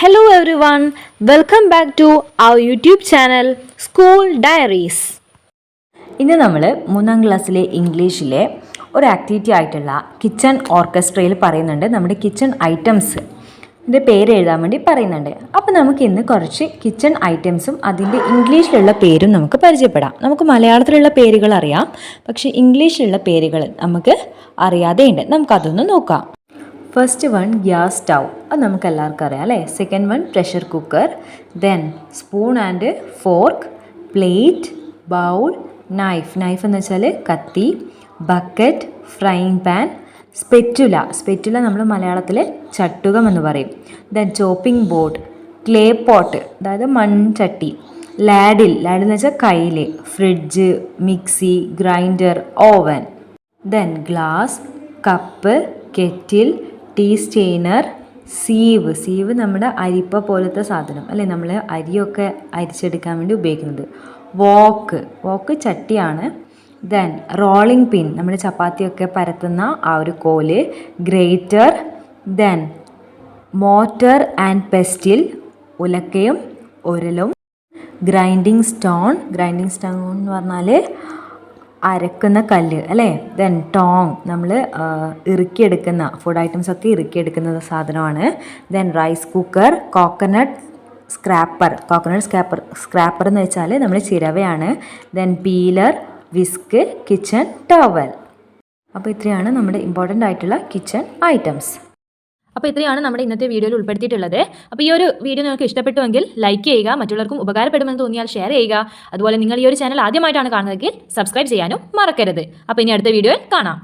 Hello everyone, welcome back to our YouTube channel School Diaries. ഇന്ന് നമ്മൾ 3ാം ക്ലാസ്സിലെ ഇംഗ്ലീഷിലെ ഒരു ആക്ടിവിറ്റി ആയിട്ടുള്ള കിച്ചൺ ഓർക്കസ്ട്രയിൽ പറയുന്നുണ്ട്. നമ്മുടെ കിച്ചൺ ഐറ്റംസ് ഇതിൻ്റെ പേര് എഴുതാൻ വേണ്ടി പറയുന്നുണ്ട്. അപ്പോൾ നമുക്ക് ഇന്ന് കുറച്ച് കിച്ചൺ ഐറ്റംസും അതിൻ്റെ ഇംഗ്ലീഷിലുള്ള പേരും നമുക്ക് പരിചയപ്പെടാം. നമുക്ക് മലയാളത്തിലുള്ള പേരുകൾ അറിയാം, പക്ഷേ ഇംഗ്ലീഷിലുള്ള പേരുകൾ നമുക്ക് അറിയാതെയുണ്ട്. നമുക്കതൊന്ന് നോക്കാം. ഫസ്റ്റ് വൺ ഗ്യാസ് സ്റ്റൗ, അത് നമുക്ക് എല്ലാവർക്കും അറിയാം അല്ലേ. Second one pressure cooker, then spoon and fork, plate, bowl, knife എന്ന് വെച്ചാൽ കത്തി, ബക്കറ്റ്, ഫ്രൈയിങ് പാൻ, സ്പെറ്റുല നമ്മൾ മലയാളത്തിൽ ചട്ടുകം എന്ന് പറയും. Then chopping board, clay pot അതായത് മൺചട്ടി, ലാഡിൽ എന്ന് വെച്ചാൽ കയ്യിൽ, fridge, mixie, grinder, oven. Then glass, cup, kettle, tea strainer, sieve നമ്മുടെ അരിപ്പ പോലത്തെ സാധനം അല്ലേ, നമ്മൾ അരിയൊക്കെ അരിച്ചെടുക്കാൻ വേണ്ടി ഉപയോഗിക്കുന്നത്. വോക്ക് ചട്ടിയാണ്. ദെൻ റോളിംഗ് പിൻ, നമ്മുടെ ചപ്പാത്തിയൊക്കെ പരത്തുന്ന ആ ഒരു കോല്, grater. Then mortar and pestle, ഉലക്കയും ഉരലും. ഗ്രൈൻഡിങ് സ്റ്റോൺ എന്ന് പറഞ്ഞാൽ അരക്കുന്ന കല്ല് അല്ലേ. ദെൻ ടോങ്, നമ്മൾ ഇറുക്കിയെടുക്കുന്ന ഫുഡ് ഐറ്റംസ് ഒക്കെ ഇറുക്കിയെടുക്കുന്ന സാധനമാണ്. Then rice cooker, coconut scraper എന്ന് വെച്ചാൽ നമ്മൾ ചിരവയാണ്. Then peeler, whisk, kitchen towel. അപ്പോൾ ഇത്രയാണ് നമ്മുടെ ഇമ്പോർട്ടൻ്റ് ആയിട്ടുള്ള കിച്ചൺ ഐറ്റംസ്. അപ്പോൾ ഇത്രയാണ് നമ്മുടെ ഇന്നത്തെ വീഡിയോയിൽ ഉൾപ്പെടുത്തിയിട്ടുള്ളത്. അപ്പോൾ ഈ ഒരു വീഡിയോ നിങ്ങൾക്ക് ഇഷ്ടപ്പെട്ടുവെങ്കിൽ ലൈക്ക് ചെയ്യുക, മറ്റുള്ളവർക്കും ഉപകാരപ്പെടുമെന്ന് തോന്നിയാൽ ഷെയർ ചെയ്യുക. അതുപോലെ നിങ്ങൾ ഈ ഒരു ചാനൽ ആദ്യമായിട്ടാണ് കാണുന്നതെങ്കിൽ സബ്സ്ക്രൈബ് ചെയ്യാനും മറക്കരുത്. അപ്പോൾ ഇനി അടുത്ത വീഡിയോയിൽ കാണാം.